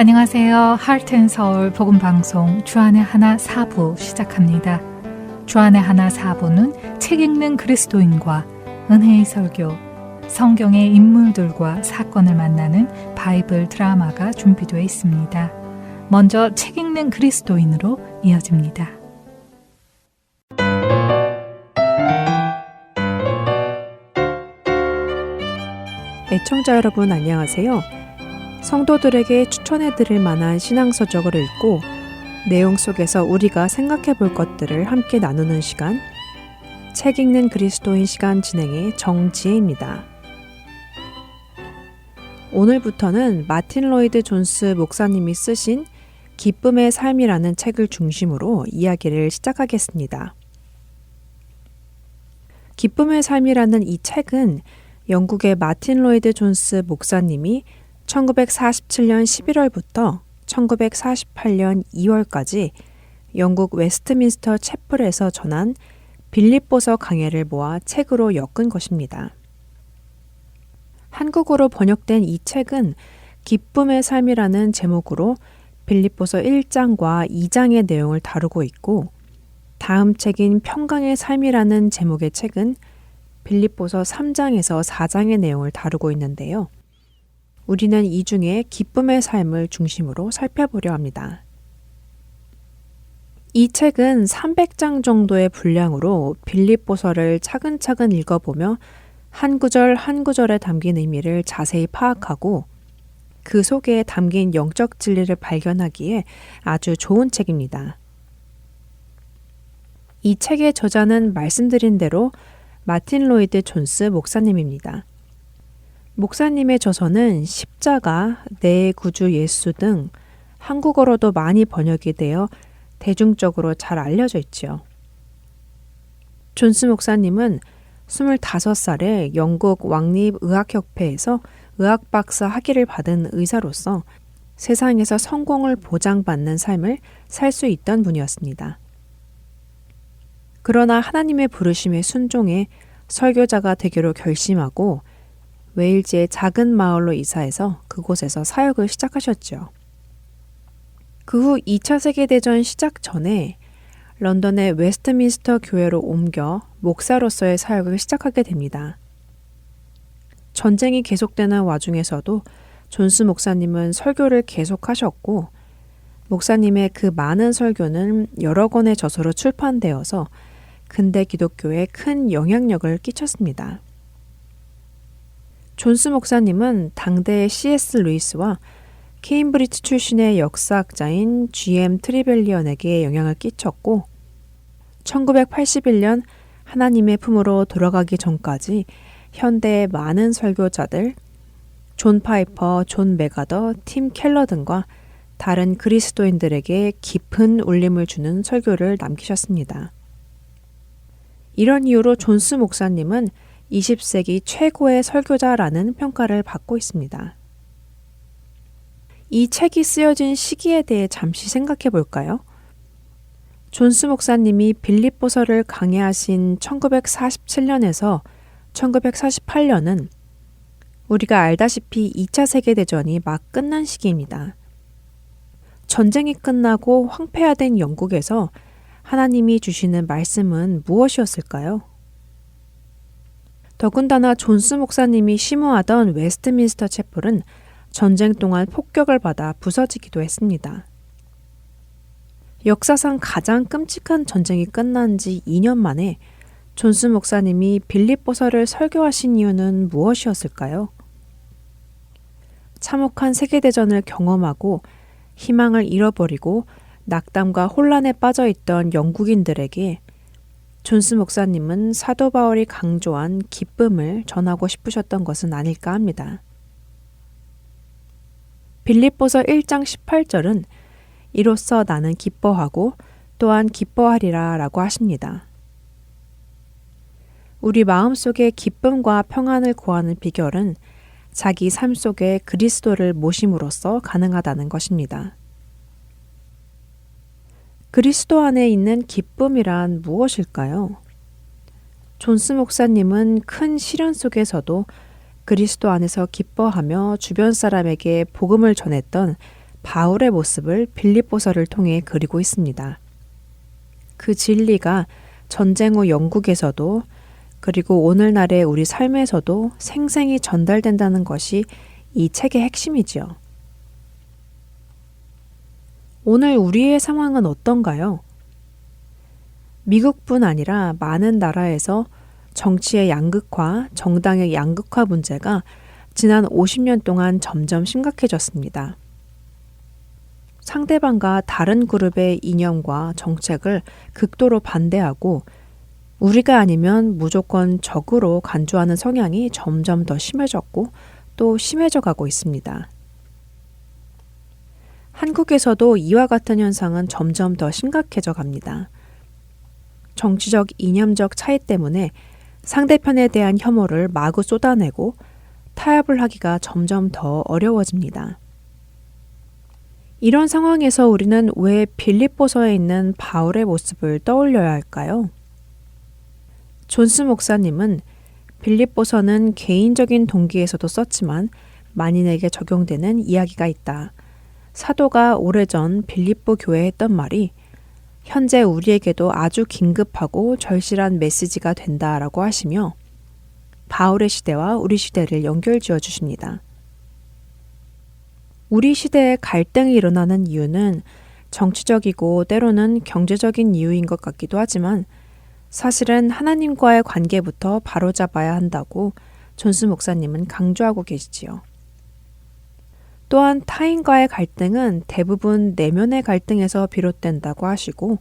안녕하세요. 하트앤서울 복음방송 주안의 하나 4부 시작합니다. 주안의 하나 4부는 책 읽는 그리스도인과 은혜의 설교, 성경의 인물들과 사건을 만나는 바이블 드라마가 준비되어 있습니다. 먼저 책 읽는 그리스도인으로 이어집니다. 애청자 여러분 안녕하세요. 성도들에게 추천해드릴 만한 신앙서적을 읽고 내용 속에서 우리가 생각해 볼 것들을 함께 나누는 시간, 책 읽는 그리스도인 시간 진행의 정지혜입니다. 오늘부터는 마틴 로이드 존스 목사님이 쓰신 기쁨의 삶이라는 책을 중심으로 이야기를 시작하겠습니다. 기쁨의 삶이라는 이 책은 영국의 마틴 로이드 존스 목사님이 1947년 11월부터 1948년 2월까지 영국 웨스트민스터 채플에서 전한 빌립보서 강해를 모아 책으로 엮은 것입니다. 한국어로 번역된 이 책은 기쁨의 삶이라는 제목으로 빌립보서 1장과 2장의 내용을 다루고 있고, 다음 책인 평강의 삶이라는 제목의 책은 빌립보서 3장에서 4장의 내용을 다루고 있는데요. 우리는 이 중에 기쁨의 삶을 중심으로 살펴보려 합니다. 이 책은 300장 정도의 분량으로 빌립보서를 차근차근 읽어보며 한 구절 한 구절에 담긴 의미를 자세히 파악하고 그 속에 담긴 영적 진리를 발견하기에 아주 좋은 책입니다. 이 책의 저자는 말씀드린 대로 마틴 로이드 존스 목사님입니다. 목사님의 저서는 십자가, 내 구주 예수 등 한국어로도 많이 번역이 되어 대중적으로 잘 알려져 있지요. 존스 목사님은 25살에 영국 왕립의학협회에서 의학박사 학위를 받은 의사로서 세상에서 성공을 보장받는 삶을 살 수 있던 분이었습니다. 그러나 하나님의 부르심에 순종해 설교자가 되기로 결심하고 웨일즈의 작은 마을로 이사해서 그곳에서 사역을 시작하셨죠. 그 후 2차 세계대전 시작 전에 런던의 웨스트민스터 교회로 옮겨 목사로서의 사역을 시작하게 됩니다. 전쟁이 계속되는 와중에서도 존스 목사님은 설교를 계속하셨고, 목사님의 그 많은 설교는 여러 권의 저서로 출판되어서 근대 기독교에 큰 영향력을 끼쳤습니다. 존스 목사님은 당대의 C.S. 루이스와 케임브리지 출신의 역사학자인 G.M. 트리벨리언에게 영향을 끼쳤고, 1981년 하나님의 품으로 돌아가기 전까지 현대의 많은 설교자들, 존 파이퍼, 존 메가더, 팀 켈러 등과 다른 그리스도인들에게 깊은 울림을 주는 설교를 남기셨습니다. 이런 이유로 존스 목사님은 20세기 최고의 설교자라는 평가를 받고 있습니다. 이 책이 쓰여진 시기에 대해 잠시 생각해 볼까요? 존스 목사님이 빌립보서를 강해하신 1947년에서 1948년은 우리가 알다시피 2차 세계대전이 막 끝난 시기입니다. 전쟁이 끝나고 황폐화된 영국에서 하나님이 주시는 말씀은 무엇이었을까요? 더군다나 존스 목사님이 심우하던 웨스트민스터 채플은 전쟁 동안 폭격을 받아 부서지기도 했습니다. 역사상 가장 끔찍한 전쟁이 끝난 지 2년 만에 존스 목사님이 빌립보서를 설교하신 이유는 무엇이었을까요? 참혹한 세계대전을 경험하고 희망을 잃어버리고 낙담과 혼란에 빠져 있던 영국인들에게 존스 목사님은 사도 바울이 강조한 기쁨을 전하고 싶으셨던 것은 아닐까 합니다. 빌립보서 1장 18절은 이로써 나는 기뻐하고 또한 기뻐하리라 라고 하십니다. 우리 마음속에 기쁨과 평안을 구하는 비결은 자기 삶 속에 그리스도를 모심으로써 가능하다는 것입니다. 그리스도 안에 있는 기쁨이란 무엇일까요? 존스 목사님은 큰 시련 속에서도 그리스도 안에서 기뻐하며 주변 사람에게 복음을 전했던 바울의 모습을 빌립보서를 통해 그리고 있습니다. 그 진리가 전쟁 후 영국에서도 그리고 오늘날의 우리 삶에서도 생생히 전달된다는 것이 이 책의 핵심이지요. 오늘 우리의 상황은 어떤가요? 미국뿐 아니라 많은 나라에서 정치의 양극화, 정당의 양극화 문제가 지난 50년 동안 점점 심각해졌습니다. 상대방과 다른 그룹의 이념과 정책을 극도로 반대하고 우리가 아니면 무조건 적으로 간주하는 성향이 점점 더 심해졌고 또 심해져 가고 있습니다. 한국에서도 이와 같은 현상은 점점 더 심각해져 갑니다. 정치적 이념적 차이 때문에 상대편에 대한 혐오를 마구 쏟아내고 타협을 하기가 점점 더 어려워집니다. 이런 상황에서 우리는 왜 빌립보서에 있는 바울의 모습을 떠올려야 할까요? 존스 목사님은 빌립보서는 개인적인 동기에서도 썼지만 만인에게 적용되는 이야기가 있다. 사도가 오래전 빌립보 교회에 했던 말이 현재 우리에게도 아주 긴급하고 절실한 메시지가 된다라고 하시며 바울의 시대와 우리 시대를 연결지어 주십니다. 우리 시대에 갈등이 일어나는 이유는 정치적이고 때로는 경제적인 이유인 것 같기도 하지만 사실은 하나님과의 관계부터 바로잡아야 한다고 존스 목사님은 강조하고 계시지요. 또한 타인과의 갈등은 대부분 내면의 갈등에서 비롯된다고 하시고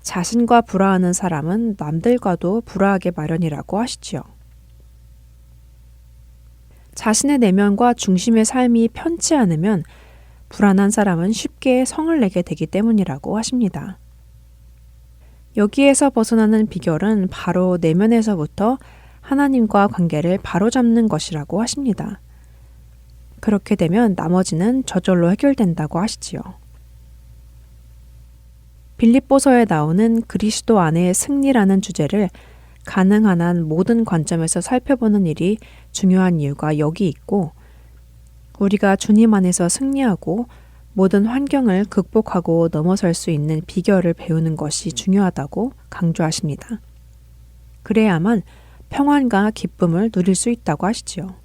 자신과 불화하는 사람은 남들과도 불화하게 마련이라고 하시지요. 자신의 내면과 중심의 삶이 편치 않으면 불안한 사람은 쉽게 성을 내게 되기 때문이라고 하십니다. 여기에서 벗어나는 비결은 바로 내면에서부터 하나님과 관계를 바로잡는 것이라고 하십니다. 그렇게 되면 나머지는 저절로 해결된다고 하시지요. 빌립보서에 나오는 그리스도 안의 승리라는 주제를 가능한 한 모든 관점에서 살펴보는 일이 중요한 이유가 여기 있고 우리가 주님 안에서 승리하고 모든 환경을 극복하고 넘어설 수 있는 비결을 배우는 것이 중요하다고 강조하십니다. 그래야만 평안과 기쁨을 누릴 수 있다고 하시지요.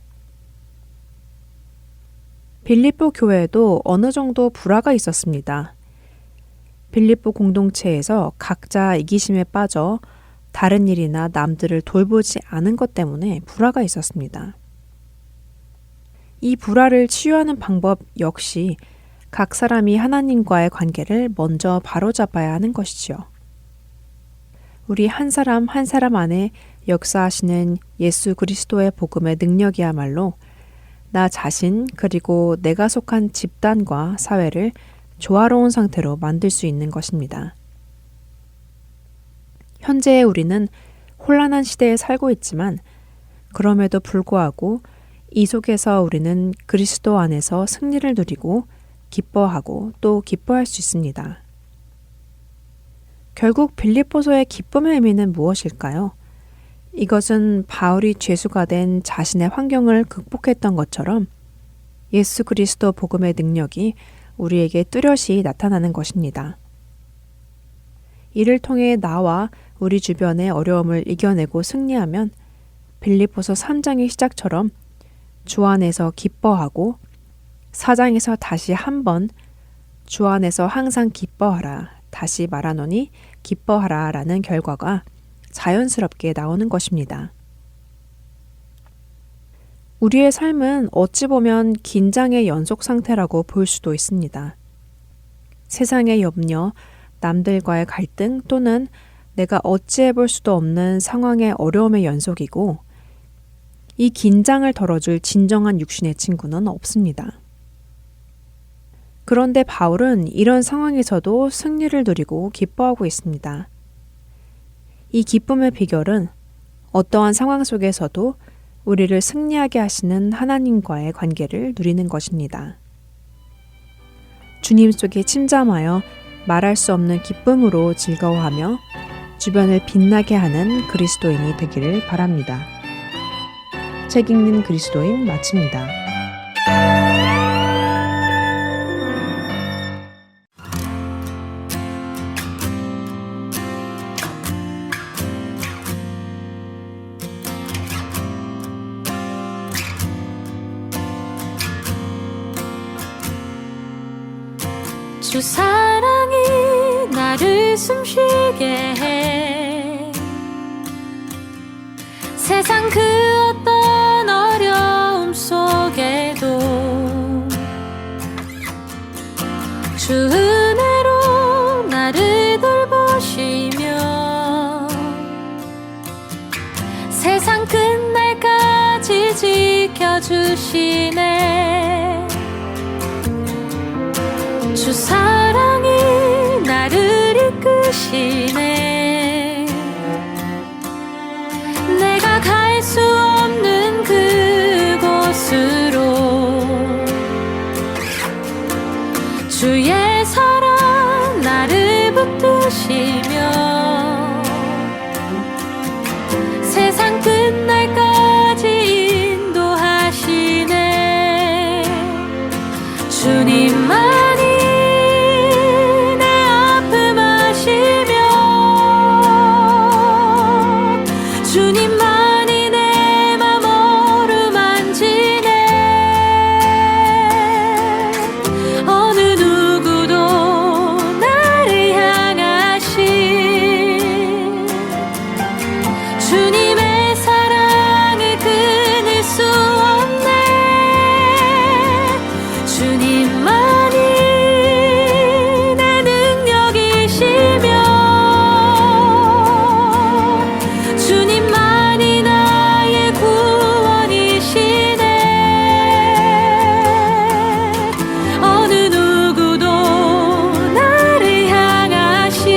빌립보 교회에도 어느 정도 불화가 있었습니다. 빌립보 공동체에서 각자 이기심에 빠져 다른 일이나 남들을 돌보지 않은 것 때문에 불화가 있었습니다. 이 불화를 치유하는 방법 역시 각 사람이 하나님과의 관계를 먼저 바로잡아야 하는 것이지요. 우리 한 사람 한 사람 안에 역사하시는 예수 그리스도의 복음의 능력이야말로 나 자신 그리고 내가 속한 집단과 사회를 조화로운 상태로 만들 수 있는 것입니다. 현재의 우리는 혼란한 시대에 살고 있지만 그럼에도 불구하고 이 속에서 우리는 그리스도 안에서 승리를 누리고 기뻐하고 또 기뻐할 수 있습니다. 결국 빌립보서의 기쁨의 의미는 무엇일까요? 이것은 바울이 죄수가 된 자신의 환경을 극복했던 것처럼 예수 그리스도 복음의 능력이 우리에게 뚜렷이 나타나는 것입니다. 이를 통해 나와 우리 주변의 어려움을 이겨내고 승리하면 빌립보서 3장의 시작처럼 주 안에서 기뻐하고 4장에서 다시 한번 주 안에서 항상 기뻐하라 다시 말하노니 기뻐하라 라는 결과가 자연스럽게 나오는 것입니다. 우리의 삶은 어찌 보면 긴장의 연속 상태라고 볼 수도 있습니다. 세상의 염려, 남들과의 갈등 또는 내가 어찌해 볼 수도 없는 상황의 어려움의 연속이고 이 긴장을 덜어줄 진정한 육신의 친구는 없습니다. 그런데 바울은 이런 상황에서도 승리를 누리고 기뻐하고 있습니다. 이 기쁨의 비결은 어떠한 상황 속에서도 우리를 승리하게 하시는 하나님과의 관계를 누리는 것입니다. 주님 속에 침잠하여 말할 수 없는 기쁨으로 즐거워하며 주변을 빛나게 하는 그리스도인이 되기를 바랍니다. 책 읽는 그리스도인 마칩니다. 주 사랑이 나를 숨쉬게 해. 세상 그 어떤 어려움 속에도 주 은혜로 나를 돌보시며 세상 끝날까지 지켜주시네. 주 사랑이 나를 이끄시네. 내가 갈 수 없는 그곳으로 주의 사랑 나를 붙드시며 세상 끝날까지 인도하시네. 주님만이 내 아픔 아시며 주님만이 내 맘 어루만지네. 어느 누구도 나를 향하신 주님의 사랑을 끊을 수 없네. 주님만이 내 능력이시며 주님만이 나의 구원이시네. 어느 누구도 나를 향하신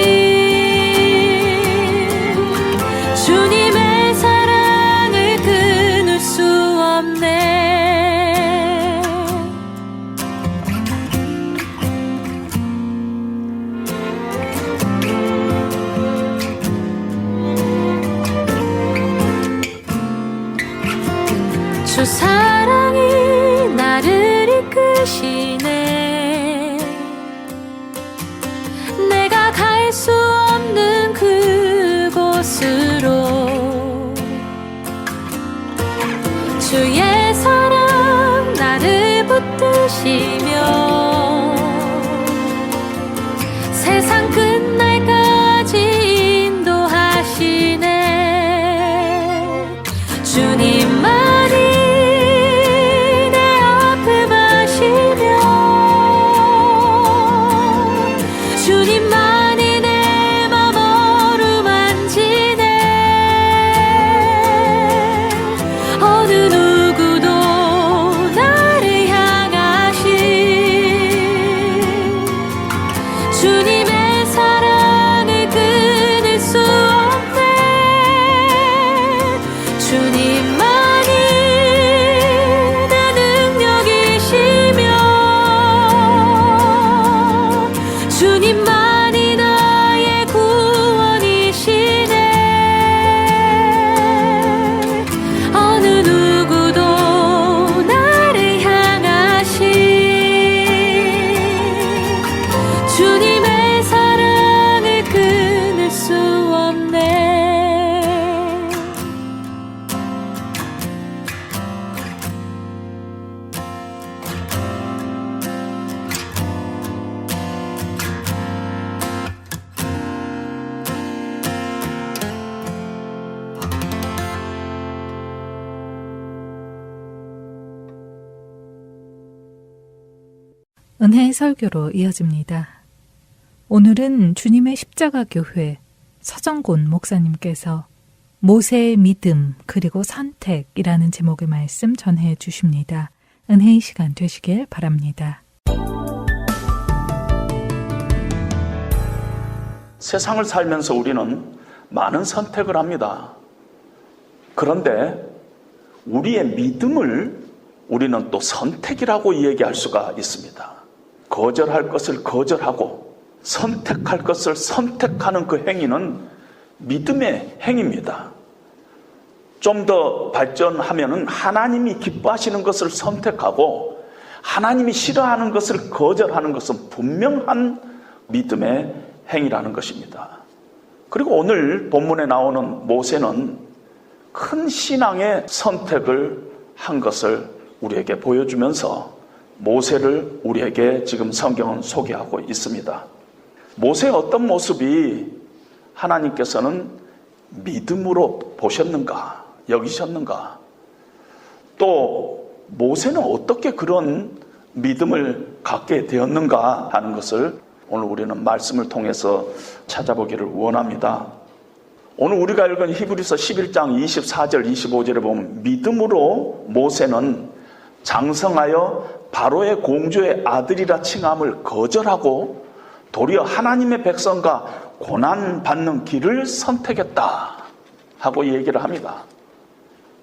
주님의 사랑을 끊을 수 없네. 주 사랑이 나를 이끄시네. 내가 갈 수 없는 그곳으로 주의 사랑 나를 붙드시며 세상 끝날까지 인도하시네. 주님만이 내 아픔 아시며 주님만이 내 맘 어루만지네. 어느 누구도 나를 향하신 주님의 사랑을 끊을 수 없네. 주님만이 내 능력이시며 주님만이 나의 구원이시네. 어느 누구도 나를 향하신 주님의 사랑을 끊을 수 없네. 은혜의 설교로 이어집니다. 오늘은 주님의 십자가 교회 서정곤 목사님께서 모세의 믿음 그리고 선택이라는 제목의 말씀 전해 주십니다. 은혜의 시간 되시길 바랍니다. 세상을 살면서 우리는 많은 선택을 합니다. 그런데 우리의 믿음을 우리는 또 선택이라고 얘기할 수가 있습니다. 거절할 것을 거절하고 선택할 것을 선택하는 그 행위는 믿음의 행위입니다. 좀 더 발전하면은 하나님이 기뻐하시는 것을 선택하고 하나님이 싫어하는 것을 거절하는 것은 분명한 믿음의 행위라는 것입니다. 그리고 오늘 본문에 나오는 모세는 큰 신앙의 선택을 한 것을 우리에게 보여주면서 모세를 우리에게 지금 성경은 소개하고 있습니다. 모세의 어떤 모습이 하나님께서는 믿음으로 보셨는가, 여기셨는가? 또 모세는 어떻게 그런 믿음을 갖게 되었는가 하는 것을 오늘 우리는 말씀을 통해서 찾아보기를 원합니다. 오늘 우리가 읽은 히브리서 11장 24절 25절에 보면 믿음으로 모세는 장성하여 바로의 공주의 아들이라 칭함을 거절하고 도리어 하나님의 백성과 고난받는 길을 선택했다 하고 얘기를 합니다.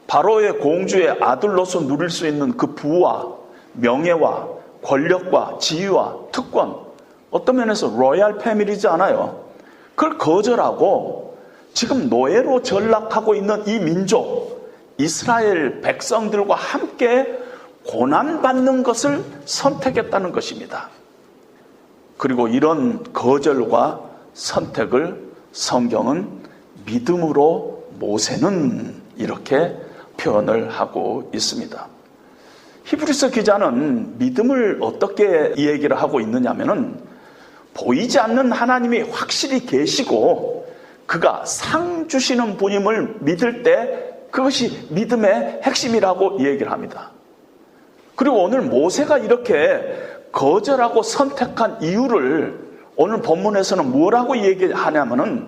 바로의 공주의 아들로서 누릴 수 있는 그 부와 명예와 권력과 지위와 특권, 어떤 면에서 로얄 패밀리지 않아요. 그걸 거절하고 지금 노예로 전락하고 있는 이 민족, 이스라엘 백성들과 함께 고난받는 것을 선택했다는 것입니다. 그리고 이런 거절과 선택을 성경은 믿음으로 모세는 이렇게 표현을 하고 있습니다. 히브리서 기자는 믿음을 어떻게 얘기를 하고 있느냐면은 보이지 않는 하나님이 확실히 계시고 그가 상 주시는 분임을 믿을 때 그것이 믿음의 핵심이라고 얘기를 합니다. 그리고 오늘 모세가 이렇게 거절하고 선택한 이유를 오늘 본문에서는 뭐라고 얘기하냐면은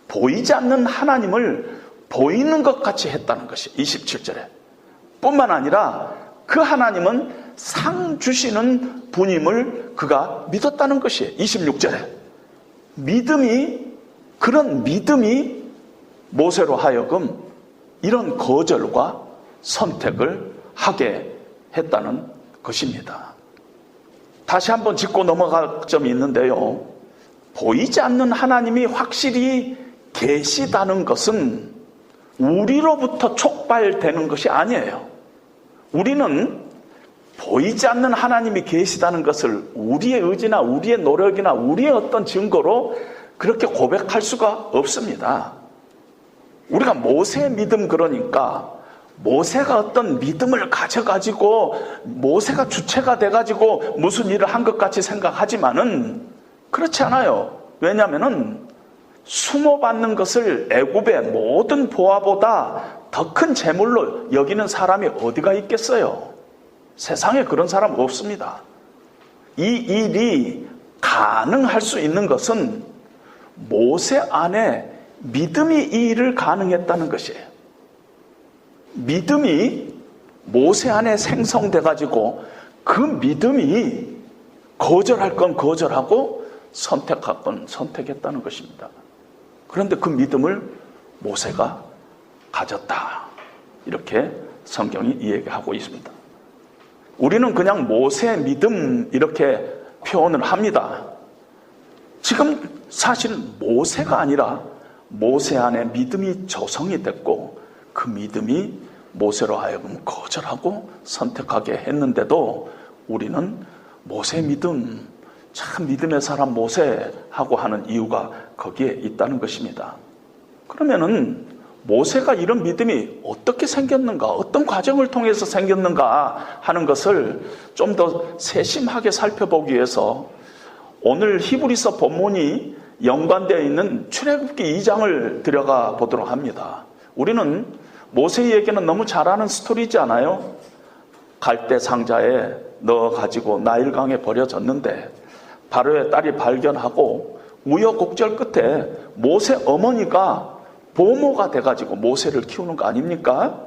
보이지 않는 하나님을 보이는 것 같이 했다는 것이 27절에. 뿐만 아니라 그 하나님은 상 주시는 분임을 그가 믿었다는 것이에요. 26절에. 그런 믿음이 모세로 하여금 이런 거절과 선택을 하게 했다는 것입니다. 다시 한번 짚고 넘어갈 점이 있는데요. 보이지 않는 하나님이 확실히 계시다는 것은 우리로부터 촉발되는 것이 아니에요. 우리는 보이지 않는 하나님이 계시다는 것을 우리의 의지나 우리의 노력이나 우리의 어떤 증거로 그렇게 고백할 수가 없습니다. 우리가 모세의 믿음, 그러니까 모세가 어떤 믿음을 가져가지고 모세가 주체가 돼가지고 무슨 일을 한 것 같이 생각하지만은 그렇지 않아요. 왜냐하면은 수모받는 것을 애굽의 모든 보화보다 더 큰 재물로 여기는 사람이 어디가 있겠어요? 세상에 그런 사람 없습니다. 이 일이 가능할 수 있는 것은 모세 안에 믿음이 이 일을 가능했다는 것이에요. 믿음이 모세 안에 생성돼가지고 그 믿음이 거절할 건 거절하고 선택할 건 선택했다는 것입니다. 그런데 그 믿음을 모세가 가졌다. 이렇게 성경이 이야기하고 있습니다. 우리는 그냥 모세의 믿음 이렇게 표현을 합니다. 지금 사실은 모세가 아니라 모세 안에 믿음이 조성이 됐고 그 믿음이 모세로 하여금 거절하고 선택하게 했는데도 우리는 모세의 믿음, 참 믿음의 사람 모세 하고 하는 이유가 거기에 있다는 것입니다. 그러면은 모세가 이런 믿음이 어떻게 생겼는가, 어떤 과정을 통해서 생겼는가 하는 것을 좀 더 세심하게 살펴보기 위해서 오늘 히브리서 본문이 연관되어 있는 출애굽기 2장을 들어가 보도록 합니다. 우리는 모세의 얘기는 너무 잘 아는 스토리지 않아요? 갈대 상자에 넣어가지고 나일강에 버려졌는데 바로의 딸이 발견하고 우여곡절 끝에 모세 어머니가 보모가 돼가지고 모세를 키우는 거 아닙니까?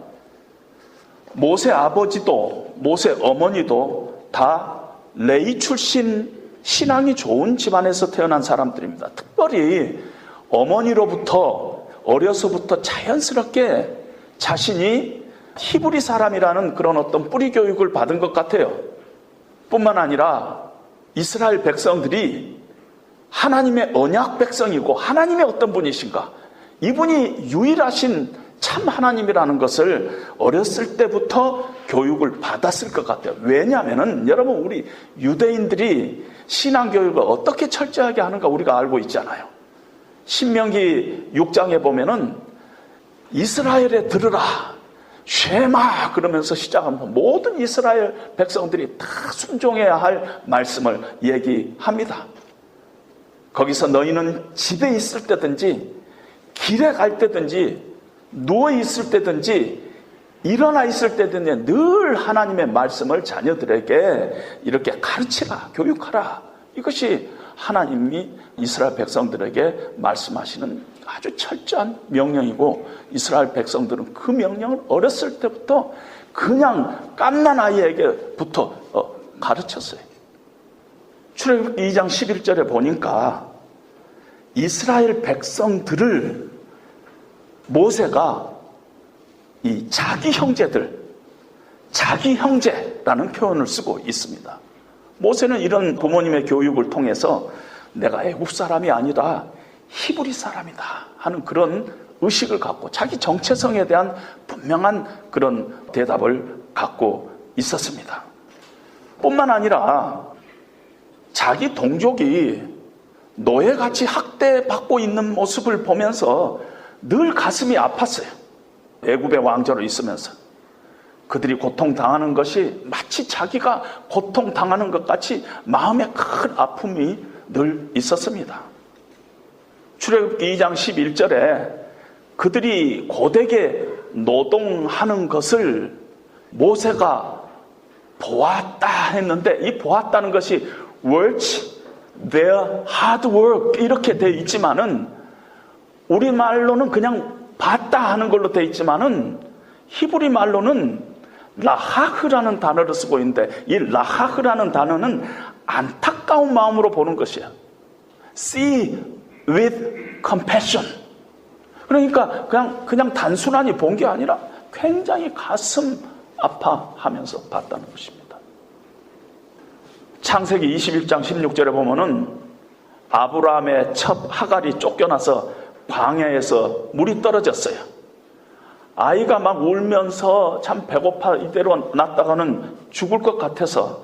모세 아버지도 모세 어머니도 다 레위 출신 신앙이 좋은 집안에서 태어난 사람들입니다. 특별히 어머니로부터 어려서부터 자연스럽게 자신이 히브리 사람이라는 그런 어떤 뿌리 교육을 받은 것 같아요. 뿐만 아니라 이스라엘 백성들이 하나님의 언약 백성이고 하나님의 어떤 분이신가, 이분이 유일하신 참 하나님이라는 것을 어렸을 때부터 교육을 받았을 것 같아요. 왜냐하면 여러분, 우리 유대인들이 신앙교육을 어떻게 철저하게 하는가 우리가 알고 있잖아요. 신명기 6장에 보면은 이스라엘에 들으라, 쉐마 그러면서 시작하면서 모든 이스라엘 백성들이 다 순종해야 할 말씀을 얘기합니다. 거기서 너희는 집에 있을 때든지 길에 갈 때든지 누워 있을 때든지 일어나 있을 때든지 늘 하나님의 말씀을 자녀들에게 이렇게 가르치라, 교육하라. 이것이 하나님이 이스라엘 백성들에게 말씀하시는 아주 철저한 명령이고, 이스라엘 백성들은 그 명령을 어렸을 때부터 그냥 갓난 아이에게부터 가르쳤어요. 출애굽기 2장 11절에 보니까 이스라엘 백성들을 모세가 이 자기 형제라는 표현을 쓰고 있습니다. 모세는 이런 부모님의 교육을 통해서 내가 애굽 사람이 아니라 히브리 사람이다 하는 그런 의식을 갖고 자기 정체성에 대한 분명한 그런 대답을 갖고 있었습니다. 뿐만 아니라 자기 동족이 노예같이 학대받고 있는 모습을 보면서 늘 가슴이 아팠어요. 애굽의 왕조로 있으면서 그들이 고통당하는 것이 마치 자기가 고통당하는 것 같이 마음에 큰 아픔이 늘 있었습니다. 출애굽기 2장 11절에 그들이 고되게 노동하는 것을 모세가 보았다 했는데, 이 보았다는 것이 watch their hard work 이렇게 돼 있지만은, 우리말로는 그냥 봤다 하는 걸로 돼 있지만은 히브리 말로는 라하흐라는 단어를 쓰고 있는데, 이 라하흐라는 단어는 안타까운 마음으로 보는 것이에요. See with compassion. 그러니까 그냥 단순하니 본 게 아니라 굉장히 가슴 아파하면서 봤다는 것입니다. 창세기 21장 16절에 보면은 아브라함의 첩 하갈이 쫓겨나서 광야에서 물이 떨어졌어요. 아이가 막 울면서 참 배고파 이대로 놨다가는 죽을 것 같아서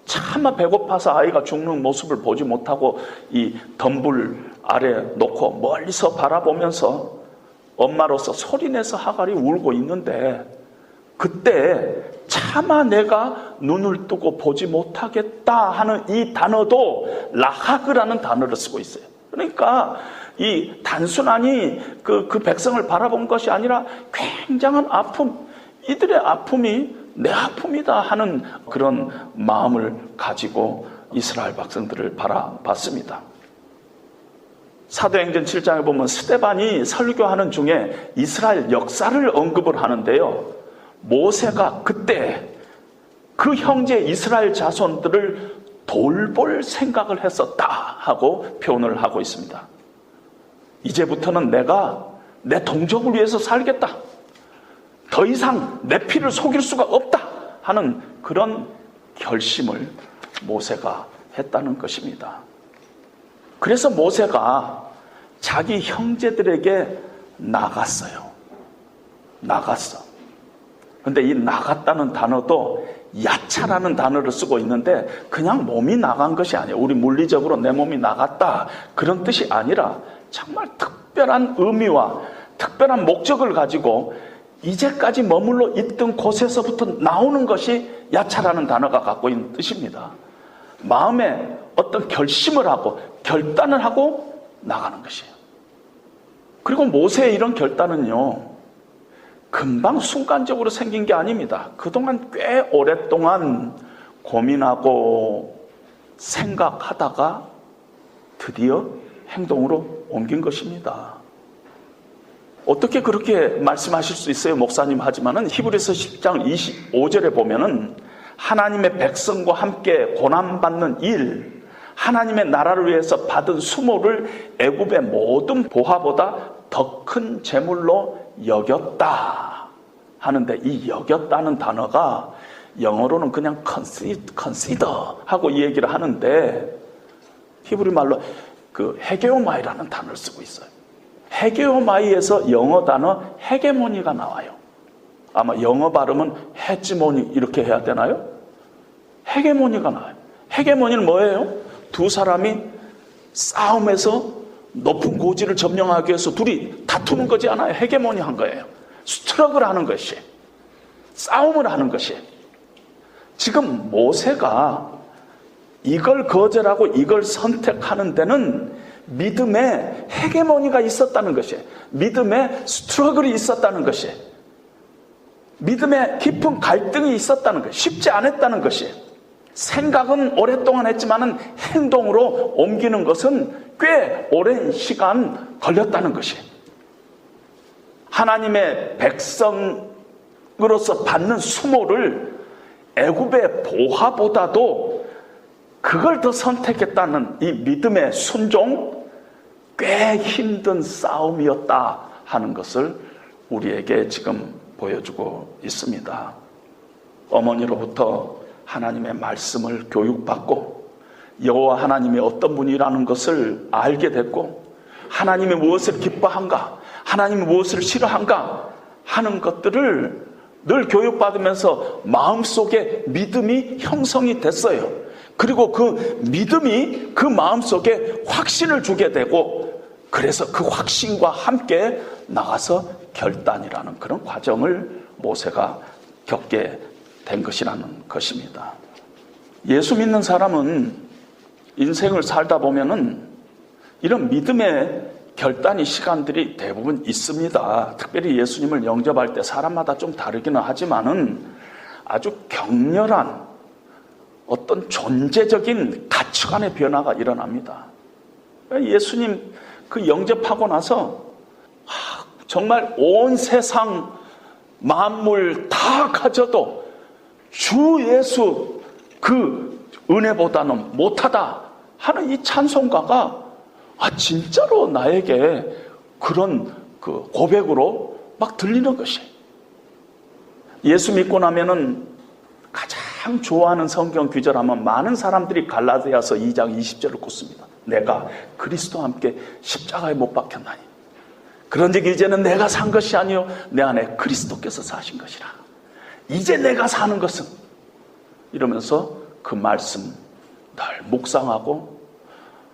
차마 배고파서 아이가 죽는 모습을 보지 못하고 이 덤불 아래 놓고 멀리서 바라보면서 엄마로서 소리내서 하갈이 울고 있는데, 그때 차마 내가 눈을 뜨고 보지 못하겠다 하는 이 단어도 라하그라는 단어를 쓰고 있어요. 그러니까 이 단순하니 그 백성을 바라본 것이 아니라 굉장한 아픔, 이들의 아픔이 내 아픔이다 하는 그런 마음을 가지고 이스라엘 백성들을 바라봤습니다. 사도행전 7장에 보면 스데반이 설교하는 중에 이스라엘 역사를 언급을 하는데요, 모세가 그때 그 형제 이스라엘 자손들을 돌볼 생각을 했었다 하고 표현을 하고 있습니다. 이제부터는 내가 내 동족을 위해서 살겠다, 더 이상 내 피를 속일 수가 없다 하는 그런 결심을 모세가 했다는 것입니다. 그래서 모세가 자기 형제들에게 나갔어요. 근데 이 나갔다는 단어도 야차라는 단어를 쓰고 있는데, 그냥 몸이 나간 것이 아니에요. 우리 물리적으로 내 몸이 나갔다 그런 뜻이 아니라 정말 특별한 의미와 특별한 목적을 가지고 이제까지 머물러 있던 곳에서부터 나오는 것이 야차라는 단어가 갖고 있는 뜻입니다. 마음에 어떤 결심을 하고 결단을 하고 나가는 것이에요. 그리고 모세의 이런 결단은요, 금방 순간적으로 생긴 게 아닙니다. 그동안 꽤 오랫동안 고민하고 생각하다가 드디어 행동으로 옮긴 것입니다. 어떻게 그렇게 말씀하실 수 있어요, 목사님? 하지만은 히브리서 10장 25절에 보면은 하나님의 백성과 함께 고난받는 일, 하나님의 나라를 위해서 받은 수모를 애굽의 모든 보화보다 더 큰 재물로 여겼다 하는데, 이 여겼다는 단어가 영어로는 그냥 consider 하고 이 얘기를 하는데, 히브리 말로 그 헤게오마이라는 단어를 쓰고 있어요. 헤게오마이에서 영어 단어 헤게모니가 나와요. 아마 영어 발음은 헤지모니 이렇게 해야 되나요? 헤게모니가 나와요. 헤게모니는 뭐예요? 두 사람이 싸움에서 높은 고지를 점령하기 위해서 둘이 다투는 거지 않아요. 헤게모니 한 거예요. 스트러글 하는 것이. 싸움을 하는 것이, 지금 모세가 이걸 거절하고 이걸 선택하는 데는 믿음의 헤게모니가 있었다는 것이, 믿음의 스트러글이 있었다는 것이, 믿음의 깊은 갈등이 있었다는 것이, 쉽지 않았다는 것이, 생각은 오랫동안 했지만은 행동으로 옮기는 것은 꽤 오랜 시간 걸렸다는 것이, 하나님의 백성으로서 받는 수모를 애굽의 보화보다도 그걸 더 선택했다는 이 믿음의 순종, 꽤 힘든 싸움이었다 하는 것을 우리에게 지금 보여주고 있습니다. 어머니로부터 하나님의 말씀을 교육받고 여호와 하나님이 어떤 분이라는 것을 알게 됐고, 하나님이 무엇을 기뻐한가, 하나님이 무엇을 싫어한가 하는 것들을 늘 교육받으면서 마음속에 믿음이 형성이 됐어요. 그리고 그 믿음이 그 마음속에 확신을 주게 되고, 그래서 그 확신과 함께 나가서 결단이라는 그런 과정을 모세가 겪게 된 것이라는 것입니다. 예수 믿는 사람은 인생을 살다 보면은 이런 믿음의 결단의 시간들이 대부분 있습니다. 특별히 예수님을 영접할 때 사람마다 좀 다르기는 하지만은 아주 격렬한 어떤 존재적인 가치관의 변화가 일어납니다. 예수님 그 영접하고 나서 정말 온 세상 만물 다 가져도 주 예수 그 은혜보다는 못하다 하는 이 찬송가가 진짜로 나에게 그런 그 고백으로 막 들리는 것이, 예수 믿고 나면은 가장 좋아하는 성경 구절하면 많은 사람들이 갈라디아서 2장 20절을 꽂습니다. 내가 그리스도와 함께 십자가에 못 박혔나니 그런즉 이제는 내가 산 것이 아니요 내 안에 그리스도께서 사신 것이라. 이제 내가 사는 것은, 이러면서 그 말씀 늘 묵상하고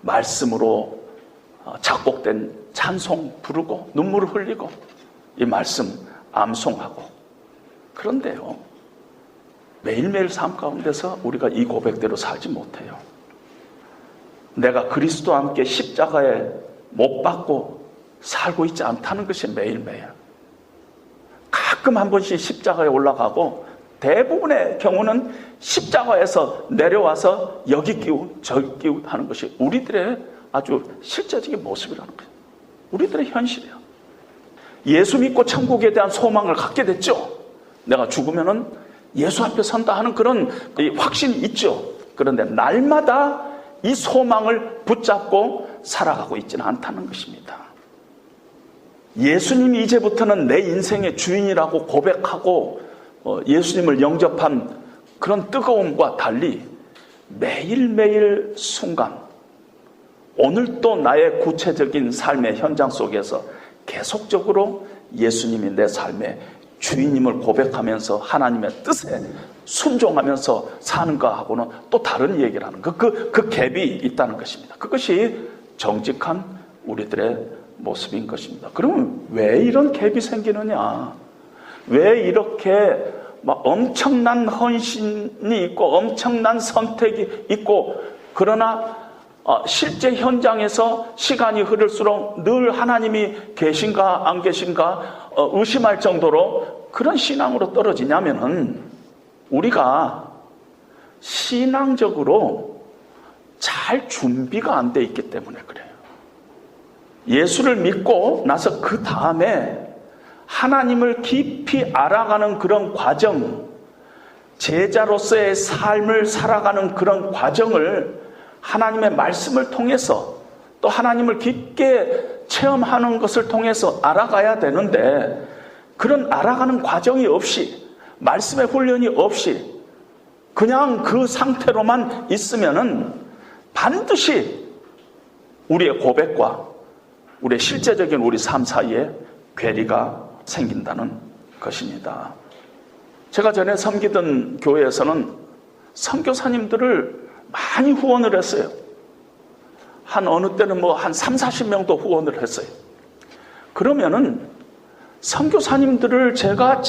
말씀으로 작곡된 찬송 부르고 눈물을 흘리고 이 말씀 암송하고. 그런데요, 매일매일 삶 가운데서 우리가 이 고백대로 살지 못해요. 내가 그리스도와 함께 십자가에 못 박고 살고 있지 않다는 것이 매일매일. 가끔 한 번씩 십자가에 올라가고, 대부분의 경우는 십자가에서 내려와서 여기 끼우 저기 끼우 하는 것이 우리들의 아주 실제적인 모습이라는 거예요. 우리들의 현실이에요. 예수 믿고 천국에 대한 소망을 갖게 됐죠. 내가 죽으면은 예수 앞에 선다 하는 그런 확신이 있죠. 그런데 날마다 이 소망을 붙잡고 살아가고 있지는 않다는 것입니다. 예수님이 이제부터는 내 인생의 주인이라고 고백하고 예수님을 영접한 그런 뜨거움과 달리 매일매일 순간, 오늘도 나의 구체적인 삶의 현장 속에서 계속적으로 예수님이 내 삶의 주인임을 고백하면서 하나님의 뜻에 순종하면서 사는 것하고는 또 다른 얘기를 하는 그 갭이 있다는 것입니다. 그것이 정직한 우리들의 모습인 것입니다. 그러면 왜 이런 갭이 생기느냐? 왜 이렇게 막 엄청난 헌신이 있고 엄청난 선택이 있고, 그러나 실제 현장에서 시간이 흐를수록 늘 하나님이 계신가 안 계신가 의심할 정도로 그런 신앙으로 떨어지냐면은, 우리가 신앙적으로 잘 준비가 안 돼 있기 때문에 그래요. 예수를 믿고 나서 그 다음에 하나님을 깊이 알아가는 그런 과정, 제자로서의 삶을 살아가는 그런 과정을 하나님의 말씀을 통해서, 또 하나님을 깊게 체험하는 것을 통해서 알아가야 되는데, 그런 알아가는 과정이 없이, 말씀의 훈련이 없이 그냥 그 상태로만 있으면은 반드시 우리의 고백과 우리의 실제적인 우리 삶 사이에 괴리가 생긴다는 것입니다. 제가 전에 섬기던 교회에서는 선교사님들을 많이 후원을 했어요. 어느 때는 한 30, 40명도 후원을 했어요. 그러면은 선교사님들을 제가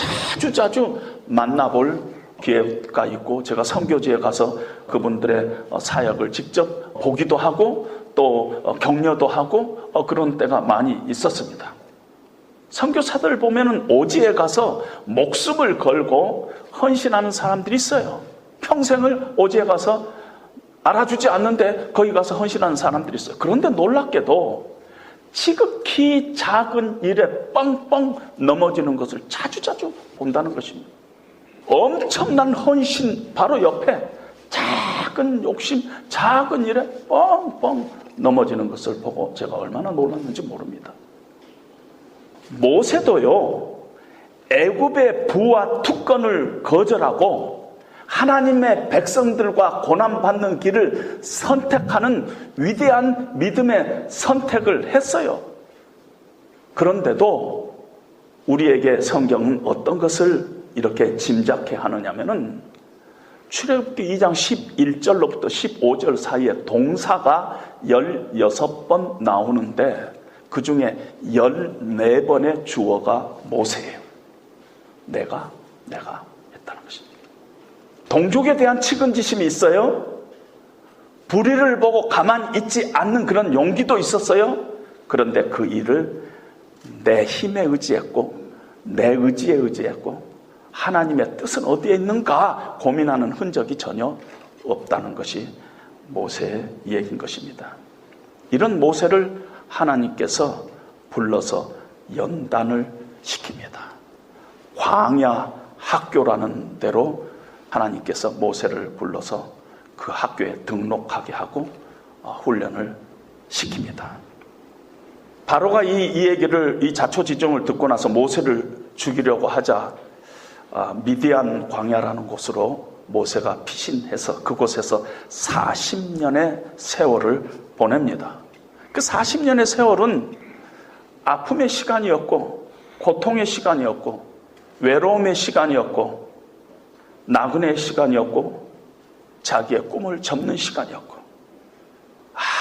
자주 만나볼 기회가 있고 제가 선교지에 가서 그분들의 사역을 직접 보기도 하고 또 격려도 하고 그런 때가 많이 있었습니다. 선교사들 보면은 오지에 가서 목숨을 걸고 헌신하는 사람들이 있어요. 평생을 오지에 가서 알아주지 않는데 거기 가서 헌신하는 사람들이 있어요. 그런데 놀랍게도 지극히 작은 일에 뻥뻥 넘어지는 것을 자주 본다는 것입니다. 엄청난 헌신 바로 옆에 작은 욕심, 작은 일에 뻥뻥 넘어지는 것을 보고 제가 얼마나 놀랐는지 모릅니다. 모세도요, 애굽의 부와 특권을 거절하고 하나님의 백성들과 고난받는 길을 선택하는 위대한 믿음의 선택을 했어요. 그런데도 우리에게 성경은 어떤 것을 이렇게 짐작해 하느냐면은 출애굽기 2장 11절로부터 15절 사이에 동사가 16번 나오는데 그 중에 14번의 주어가 모세예요. 내가 했다는 것입니다. 동족에 대한 측은지심이 있어요. 불의를 보고 가만히 있지 않는 그런 용기도 있었어요. 그런데 그 일을 내 힘에 의지했고 내 의지에 의지했고 하나님의 뜻은 어디에 있는가 고민하는 흔적이 전혀 없다는 것이 모세의 얘기인 것입니다. 이런 모세를 하나님께서 불러서 연단을 시킵니다. 광야 학교라는 데로 하나님께서 모세를 불러서 그 학교에 등록하게 하고 훈련을 시킵니다. 바로가 이 얘기를, 이 자초지종을 듣고 나서 모세를 죽이려고 하자 미디안 광야라는 곳으로 모세가 피신해서 그곳에서 40년의 세월을 보냅니다. 그 40년의 세월은 아픔의 시간이었고 고통의 시간이었고 외로움의 시간이었고 나그네의 시간이었고 자기의 꿈을 접는 시간이었고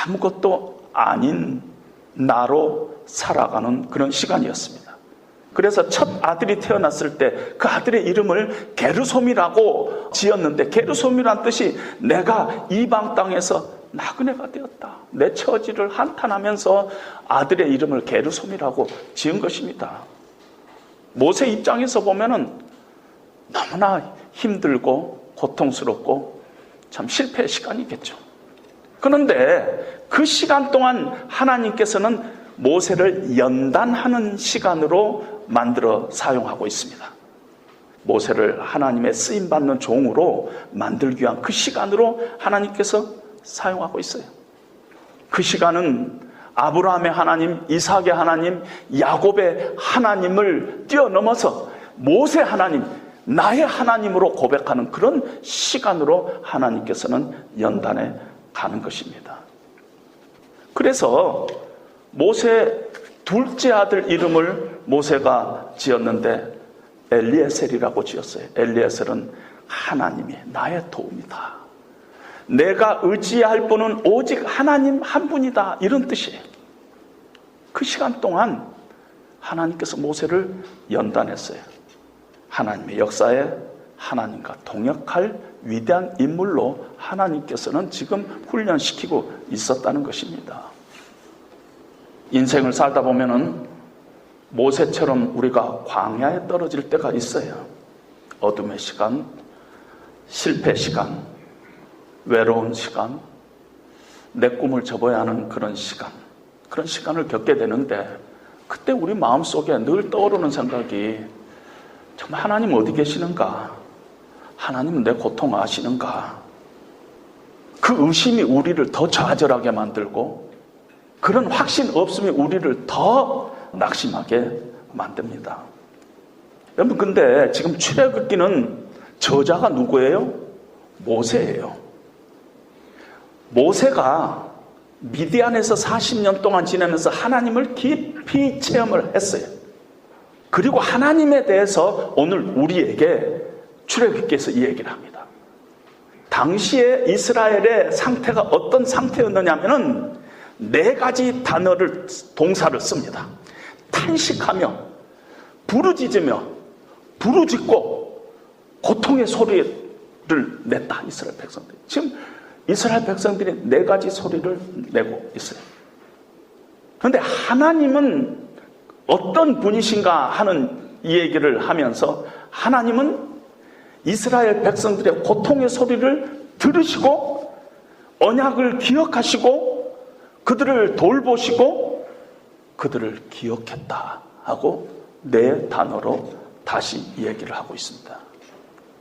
아무것도 아닌 나로 살아가는 그런 시간이었습니다. 그래서 첫 아들이 태어났을 때 그 아들의 이름을 게르솜이라고 지었는데 게르솜이란 뜻이 내가 이방 땅에서 나그네가 되었다. 내 처지를 한탄하면서 아들의 이름을 게르솜이라고 지은 것입니다. 모세 입장에서 보면은 너무나 힘들고 고통스럽고 참 실패의 시간이겠죠. 그런데 그 시간 동안 하나님께서는 모세를 연단하는 시간으로 만들어 사용하고 있습니다. 모세를 하나님의 쓰임받는 종으로 만들기 위한 그 시간으로 하나님께서 사용하고 있어요. 그 시간은 아브라함의 하나님, 이삭의 하나님, 야곱의 하나님을 뛰어넘어서 모세 하나님, 나의 하나님으로 고백하는 그런 시간으로 하나님께서는 연단해 가는 것입니다. 그래서 모세 둘째 아들 이름을 모세가 지었는데 엘리에셀이라고 지었어요. 엘리에셀은 하나님이 나의 도움이다. 내가 의지할 분은 오직 하나님 한 분이다. 이런 뜻이에요. 그 시간 동안 하나님께서 모세를 연단했어요. 하나님의 역사에 하나님과 동역할 위대한 인물로 하나님께서는 지금 훈련시키고 있었다는 것입니다. 인생을 살다 보면은 모세처럼 우리가 광야에 떨어질 때가 있어요. 어둠의 시간, 실패 시간, 외로운 시간, 내 꿈을 접어야 하는 그런 시간을 겪게 되는데 그때 우리 마음속에 늘 떠오르는 생각이 정말 하나님 어디 계시는가? 하나님은 내 고통 아시는가? 그 의심이 우리를 더 좌절하게 만들고 그런 확신 없음이 우리를 더 낙심하게 만듭니다. 여러분, 근데 지금 출애굽기는 저자가 누구예요? 모세예요. 모세가 미디안에서 40년 동안 지내면서 하나님을 깊이 체험을 했어요. 그리고 하나님에 대해서 오늘 우리에게 출애굽기에서 이 얘기를 합니다. 당시에 이스라엘의 상태가 어떤 상태였느냐면은 4가지 동사를 씁니다. 탄식하며 부르짖으며 부르짖고 고통의 소리를 냈다. 이스라엘 백성들이. 지금 이스라엘 백성들이 4가지 소리를 내고 있어요. 그런데 하나님은 어떤 분이신가 하는 이 얘기를 하면서 하나님은 이스라엘 백성들의 고통의 소리를 들으시고 언약을 기억하시고 그들을 돌보시고 그들을 기억했다 하고 4단어로 다시 얘기를 하고 있습니다.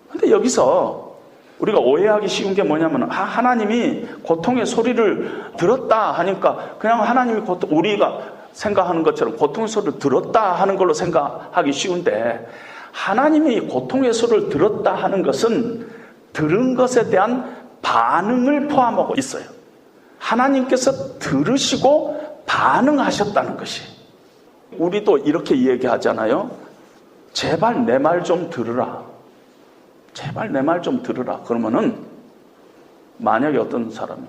그런데 여기서 우리가 오해하기 쉬운 게 뭐냐면 하나님이 고통의 소리를 들었다 하니까 그냥 하나님이 우리가 생각하는 것처럼 고통의 소리를 들었다 하는 걸로 생각하기 쉬운데, 하나님이 고통의 소리를 들었다 하는 것은 들은 것에 대한 반응을 포함하고 있어요. 하나님께서 들으시고 반응하셨다는 것이. 우리도 이렇게 얘기하잖아요. 제발 내 말 좀 들으라. 제발 내 말 좀 들으라. 그러면은 만약에 어떤 사람이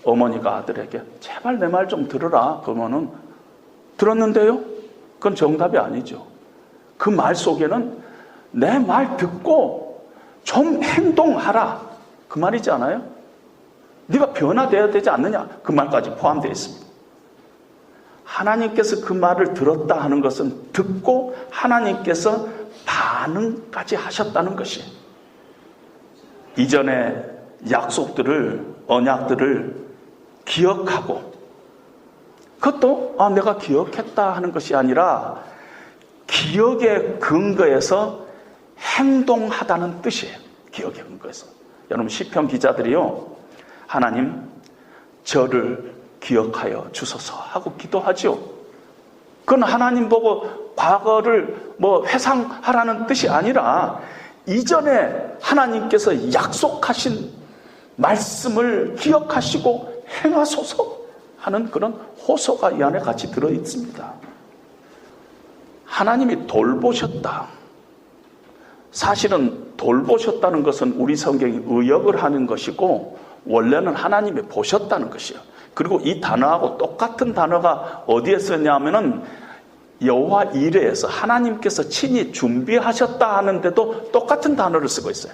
어머니가 아들에게 제발 내 말 좀 들으라. 그러면은 들었는데요? 그건 정답이 아니죠. 그 말 속에는 내 말 듣고 좀 행동하라. 그 말이지 않아요? 네가 변화되어야 되지 않느냐. 그 말까지 포함되어 있습니다. 하나님께서 그 말을 들었다 하는 것은 듣고 하나님께서 반응까지 하셨다는 것이, 이전의 약속들을, 언약들을 기억하고, 그것도 내가 기억했다 하는 것이 아니라 기억의 근거에서 행동하다는 뜻이에요. 기억의 근거에서. 여러분 시편 기자들이요, 하나님 저를 기억하여 주소서 하고 기도하죠. 그건 하나님 보고 과거를 회상하라는 뜻이 아니라 이전에 하나님께서 약속하신 말씀을 기억하시고 행하소서 하는 그런 호소가 이 안에 같이 들어있습니다. 하나님이 돌보셨다. 사실은 돌보셨다는 것은 우리 성경이 의역을 하는 것이고 원래는 하나님이 보셨다는 것이에요. 그리고 이 단어하고 똑같은 단어가 어디에 쓰였냐면은 여호와 이레에서 하나님께서 친히 준비하셨다 하는데도 똑같은 단어를 쓰고 있어요.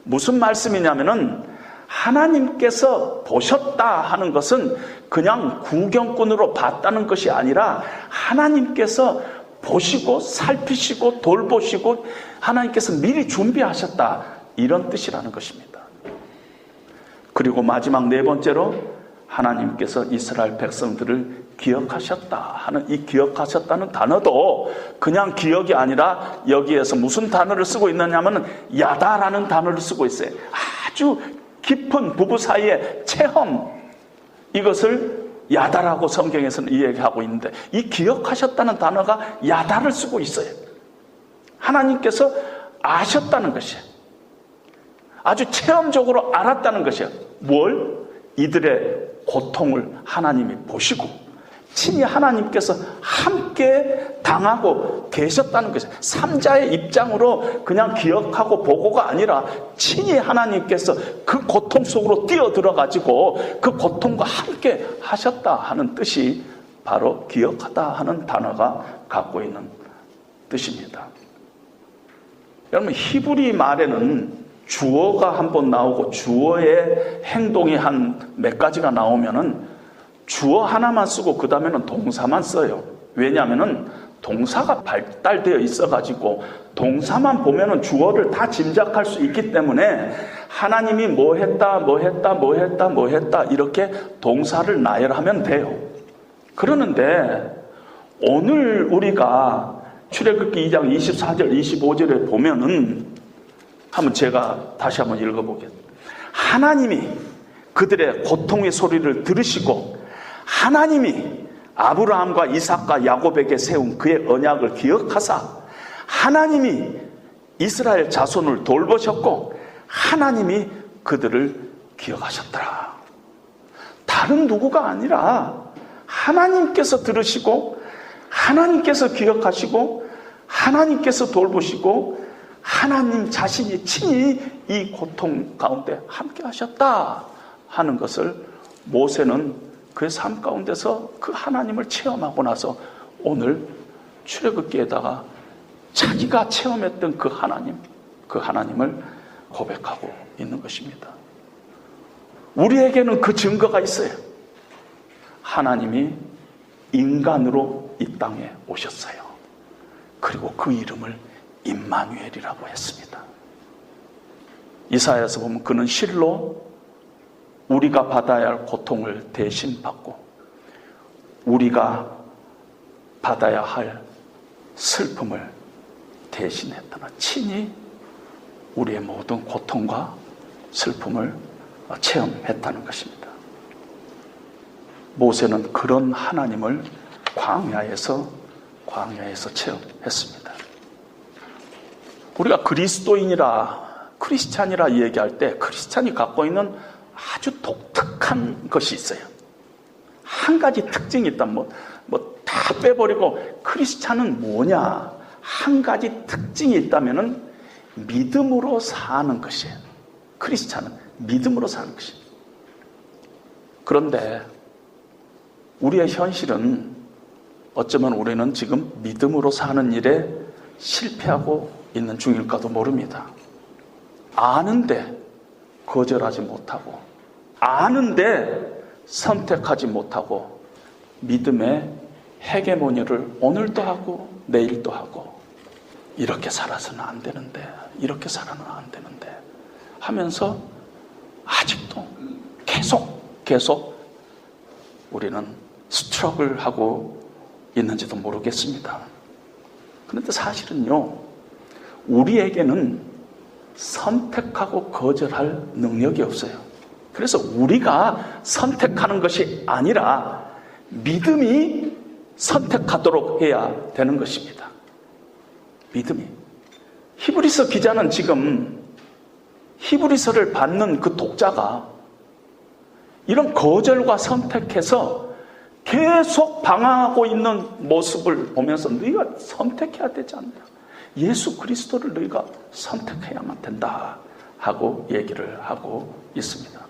무슨 말씀이냐면은 하나님께서 보셨다 하는 것은 그냥 구경꾼으로 봤다는 것이 아니라 하나님께서 보시고 살피시고 돌보시고 하나님께서 미리 준비하셨다, 이런 뜻이라는 것입니다. 그리고 마지막 4번째로 하나님께서 이스라엘 백성들을 기억하셨다 하는 이 기억하셨다는 단어도 그냥 기억이 아니라 여기에서 무슨 단어를 쓰고 있느냐면 야다라는 단어를 쓰고 있어요. 아주 깊은 부부 사이의 체험, 이것을 야다라고 성경에서는 이야기하고 있는데 이 기억하셨다는 단어가 야다를 쓰고 있어요. 하나님께서 아셨다는 것이에요. 아주 체험적으로 알았다는 것이에요. 뭘? 이들의 고통을 하나님이 보시고 친히 하나님께서 함께 당하고 계셨다는 것이에요. 삼자의 입장으로 그냥 기억하고 보고가 아니라 친히 하나님께서 그 고통 속으로 뛰어들어가지고 그 고통과 함께 하셨다 하는 뜻이 바로 기억하다 하는 단어가 갖고 있는 뜻입니다. 여러분 히브리 말에는 주어가 한 번 나오고 주어의 행동이 한 몇 가지가 나오면은 주어 하나만 쓰고 그 다음에는 동사만 써요. 왜냐하면은 동사가 발달되어 있어가지고 동사만 보면은 주어를 다 짐작할 수 있기 때문에 하나님이 뭐 했다 이렇게 동사를 나열하면 돼요. 그러는데 오늘 우리가 출애굽기 2장 24절 25절에 보면은 한번 제가 다시 한번 읽어보겠습니다. 하나님이 그들의 고통의 소리를 들으시고 하나님이 아브라함과 이삭과 야곱에게 세운 그의 언약을 기억하사 하나님이 이스라엘 자손을 돌보셨고 하나님이 그들을 기억하셨더라. 다른 누구가 아니라 하나님께서 들으시고 하나님께서 기억하시고 하나님께서 돌보시고 하나님 자신이 친히 이 고통 가운데 함께 하셨다 하는 것을 모세는 그의 삶 가운데서 그 하나님을 체험하고 나서 오늘 출애굽기에다가 자기가 체험했던 그 하나님을 고백하고 있는 것입니다. 우리에게는 그 증거가 있어요. 하나님이 인간으로 이 땅에 오셨어요. 그리고 그 이름을 임마누엘이라고 했습니다. 이사야에서 보면 그는 실로 우리가 받아야 할 고통을 대신 받고 우리가 받아야 할 슬픔을 대신했다는, 친히 우리의 모든 고통과 슬픔을 체험했다는 것입니다. 모세는 그런 하나님을 광야에서 체험했습니다. 우리가 크리스찬이라 얘기할 때 크리스찬이 갖고 있는 아주 독특한 것이 있어요. 한 가지 특징이 있다면 다 빼버리고 크리스찬은 뭐냐? 한 가지 특징이 있다면은 믿음으로 사는 것이에요. 크리스찬은 믿음으로 사는 것이에요. 그런데 우리의 현실은 어쩌면 우리는 지금 믿음으로 사는 일에 실패하고 있는 중일까도 모릅니다. 아는데 거절하지 못하고, 아는데 선택하지 못하고, 믿음의 헤게모니를 오늘도 하고 내일도 하고, 이렇게 살아서는 안 되는데, 이렇게 살아는 안 되는데 하면서 아직도 계속 우리는 스트러글 하고 있는지도 모르겠습니다. 그런데 사실은요, 우리에게는 선택하고 거절할 능력이 없어요. 그래서 우리가 선택하는 것이 아니라 믿음이 선택하도록 해야 되는 것입니다. 믿음이. 히브리서 기자는 지금 히브리서를 받는 그 독자가 이런 거절과 선택해서 계속 방황하고 있는 모습을 보면서 너희가 선택해야 되지 않냐, 예수 그리스도를 너희가 선택해야만 된다 하고 얘기를 하고 있습니다.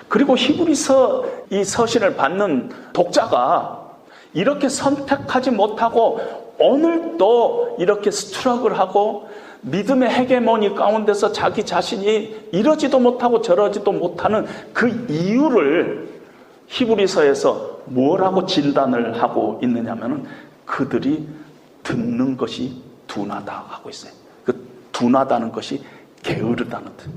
그리고 히브리서 이 서신을 받는 독자가 이렇게 선택하지 못하고 오늘도 이렇게 스트러글하고 믿음의 헤게모니 가운데서 자기 자신이 이러지도 못하고 저러지도 못하는 그 이유를 히브리서에서 뭐라고 진단을 하고 있느냐면은 그들이 듣는 것이 둔하다 하고 있어요. 그 둔하다는 것이 게으르다는 뜻.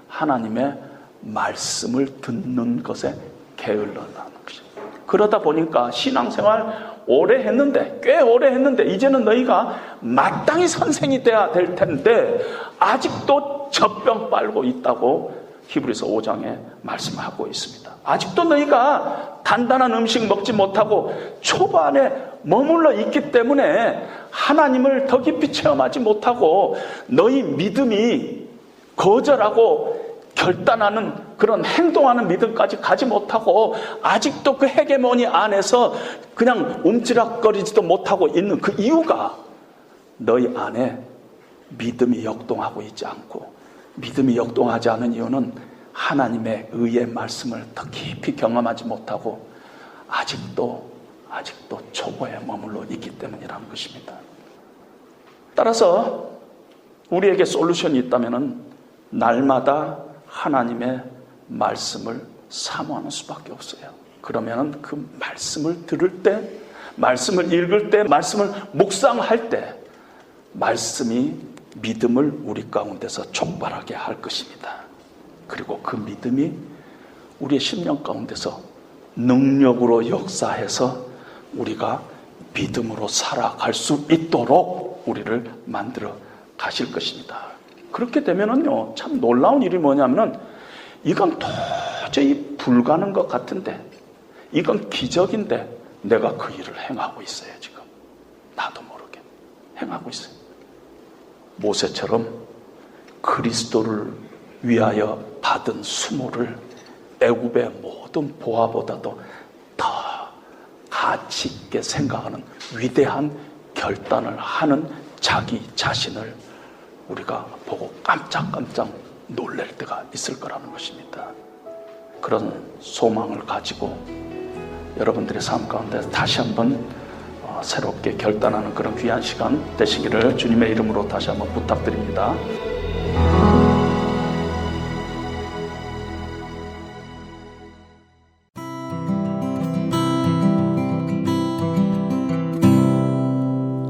하나님의 말씀을 듣는 것에 게을러다는 것이죠. 그러다 보니까 신앙생활 오래 했는데, 꽤 오래 했는데 이제는 너희가 마땅히 선생이 돼야 될 텐데 아직도 젖병 빨고 있다고 히브리서 5장에 말씀하고 있습니다. 아직도 너희가 단단한 음식 먹지 못하고 초반에 머물러 있기 때문에 하나님을 더 깊이 체험하지 못하고 너희 믿음이 거절하고 결단하는 그런 행동하는 믿음까지 가지 못하고 아직도 그 헤게모니 안에서 그냥 움찔락거리지도 못하고 있는 그 이유가 너희 안에 믿음이 역동하고 있지 않고, 믿음이 역동하지 않은 이유는 하나님의 의의 말씀을 더 깊이 경험하지 못하고 아직도 초보에 머물러 있기 때문이라는 것입니다. 따라서 우리에게 솔루션이 있다면 날마다 하나님의 말씀을 사모하는 수밖에 없어요. 그러면 그 말씀을 들을 때, 말씀을 읽을 때, 말씀을 묵상할 때 말씀이 믿음을 우리 가운데서 촉발하게 할 것입니다. 그리고 그 믿음이 우리의 심령 가운데서 능력으로 역사해서 우리가 믿음으로 살아갈 수 있도록 우리를 만들어 가실 것입니다. 그렇게 되면은요, 참 놀라운 일이 뭐냐면은 이건 도저히 불가능한 것 같은데, 이건 기적인데 내가 그 일을 행하고 있어요. 지금 나도 모르게 행하고 있어요. 모세처럼 그리스도를 위하여 받은 수모를 애굽의 모든 보화보다도 더 가치 있게 생각하는 위대한 결단을 하는 자기 자신을 우리가 보고 깜짝깜짝 놀랄 때가 있을 거라는 것입니다. 그런 소망을 가지고 여러분들의 삶 가운데 다시 한번 새롭게 결단하는 그런 귀한 시간 되시기를 주님의 이름으로 다시 한번 부탁드립니다.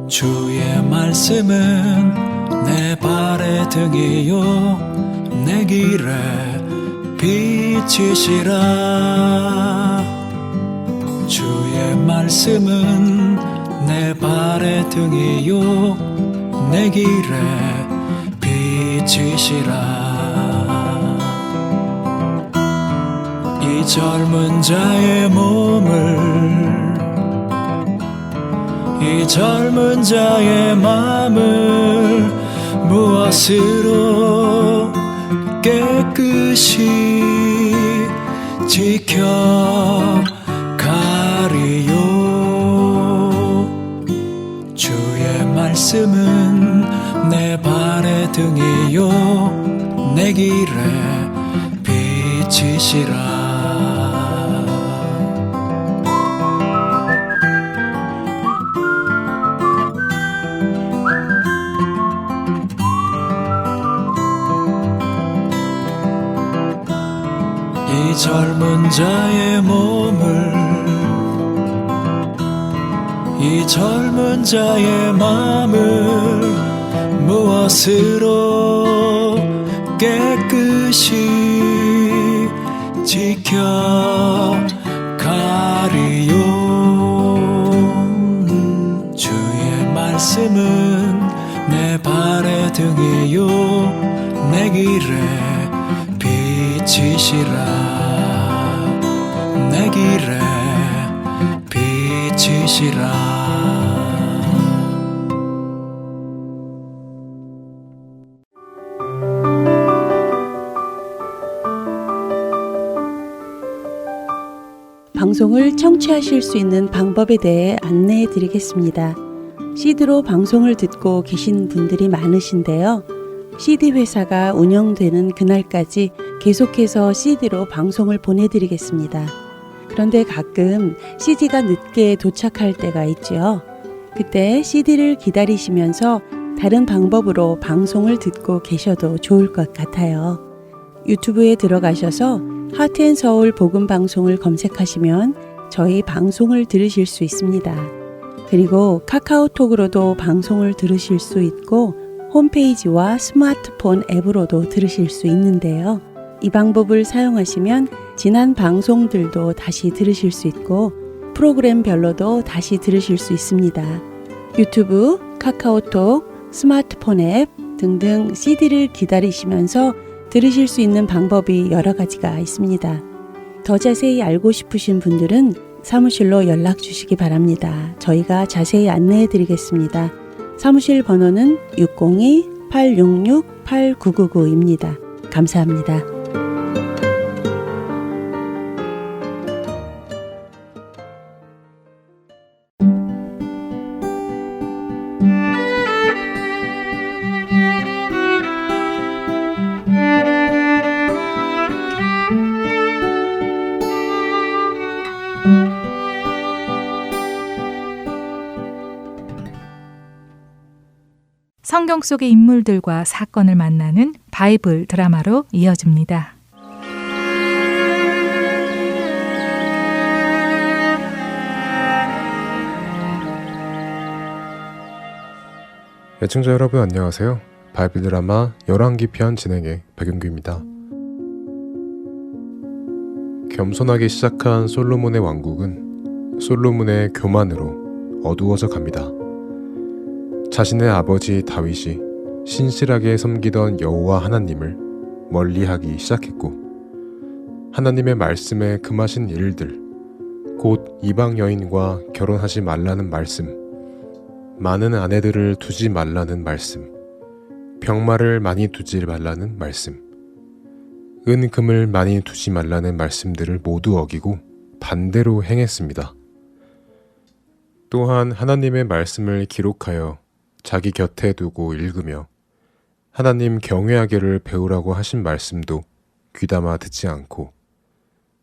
주의 말씀은 내 발의 등이요 내 길에 빛이시라. 주의 말씀은 내 발의 등이요 내 길에 빛이시라. 이 젊은 자의 몸을 이 젊은 자의 마음을 무엇으로 깨끗이 지켜가리요. 주의 말씀은 내 발의 등이요 내 길에 빛이시라. 이 젊은 자의 몸을 이 젊은 자의 마음을 무엇으로 깨끗이 지켜가리요. 주의 말씀은 내 발의 등이요 내 길에 빛이시라. 내 길에 빛이시라. 방송을 청취하실 수 있는 방법에 대해 안내해 드리겠습니다. CD로 방송을 듣고 계신 분들이 많으신데요. CD 회사가 운영되는 그날까지 계속해서 CD로 방송을 보내드리겠습니다. 그런데 가끔 CD가 늦게 도착할 때가 있죠. 그때 CD를 기다리시면서 다른 방법으로 방송을 듣고 계셔도 좋을 것 같아요. 유튜브에 들어가셔서 하트앤서울 복음방송을 검색하시면 저희 방송을 들으실 수 있습니다. 그리고 카카오톡으로도 방송을 들으실 수 있고 홈페이지와 스마트폰 앱으로도 들으실 수 있는데요. 이 방법을 사용하시면 지난 방송들도 다시 들으실 수 있고 프로그램별로도 다시 들으실 수 있습니다. 유튜브, 카카오톡, 스마트폰 앱 등등 CD를 기다리시면서 들으실 수 있는 방법이 여러 가지가 있습니다. 더 자세히 알고 싶으신 분들은 사무실로 연락 주시기 바랍니다. 저희가 자세히 안내해 드리겠습니다. 사무실 번호는 602-866-8999입니다. 감사합니다. 성경 속의 인물들과 사건을 만나는 바이블 드라마로 이어집니다. 애청자 여러분 안녕하세요. 바이블 드라마 열왕기 편 진행의 백윤규입니다. 겸손하게 시작한 솔로몬의 왕국은 솔로몬의 교만으로 어두워져 갑니다. 자신의 아버지 다윗이 신실하게 섬기던 여호와 하나님을 멀리하기 시작했고 하나님의 말씀에 금하신 일들, 곧 이방 여인과 결혼하지 말라는 말씀, 많은 아내들을 두지 말라는 말씀, 병마를 많이 두지 말라는 말씀, 은, 금을 많이 두지 말라는 말씀들을 모두 어기고 반대로 행했습니다. 또한 하나님의 말씀을 기록하여 자기 곁에 두고 읽으며 하나님 경외하기를 배우라고 하신 말씀도 귀담아 듣지 않고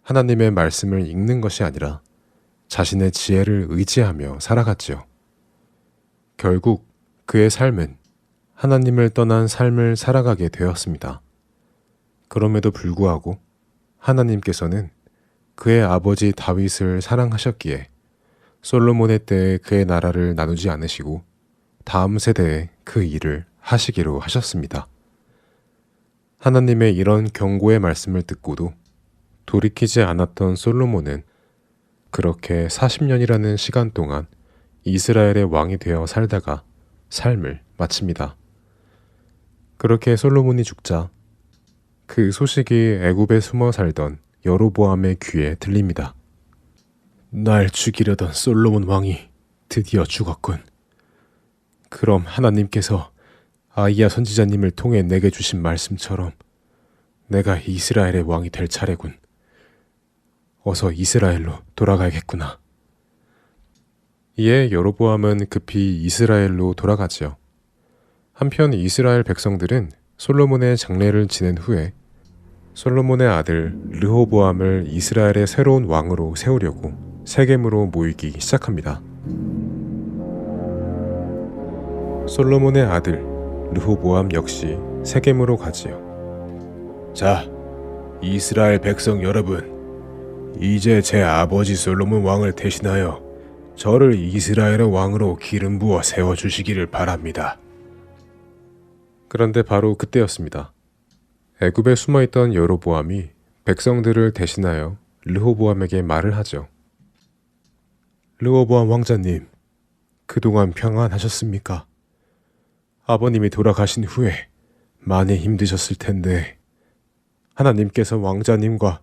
하나님의 말씀을 읽는 것이 아니라 자신의 지혜를 의지하며 살아갔지요. 결국 그의 삶은 하나님을 떠난 삶을 살아가게 되었습니다. 그럼에도 불구하고 하나님께서는 그의 아버지 다윗을 사랑하셨기에 솔로몬의 때에 그의 나라를 나누지 않으시고 다음 세대에 그 일을 하시기로 하셨습니다. 하나님의 이런 경고의 말씀을 듣고도 돌이키지 않았던 솔로몬은 그렇게 40년이라는 시간 동안 이스라엘의 왕이 되어 살다가 삶을 마칩니다. 그렇게 솔로몬이 죽자 그 소식이 애굽에 숨어 살던 여로보암의 귀에 들립니다. 날 죽이려던 솔로몬 왕이 드디어 죽었군. 그럼 하나님께서 아이야 선지자님을 통해 내게 주신 말씀처럼 내가 이스라엘의 왕이 될 차례군. 어서 이스라엘로 돌아가야겠구나. 이에 여로보암은 급히 이스라엘로 돌아가지요. 한편 이스라엘 백성들은 솔로몬의 장례를 지낸 후에 솔로몬의 아들 르호보암을 이스라엘의 새로운 왕으로 세우려고 세겜으로 모이기 시작합니다. 솔로몬의 아들 르호보암 역시 세겜으로 가지요. 자, 이스라엘 백성 여러분, 이제 제 아버지 솔로몬 왕을 대신하여 저를 이스라엘의 왕으로 기름 부어 세워주시기를 바랍니다. 그런데 바로 그때였습니다. 애굽에 숨어있던 여로보암이 백성들을 대신하여 르호보암에게 말을 하죠. 르호보암 왕자님, 그동안 평안하셨습니까? 아버님이 돌아가신 후에 많이 힘드셨을 텐데 하나님께서 왕자님과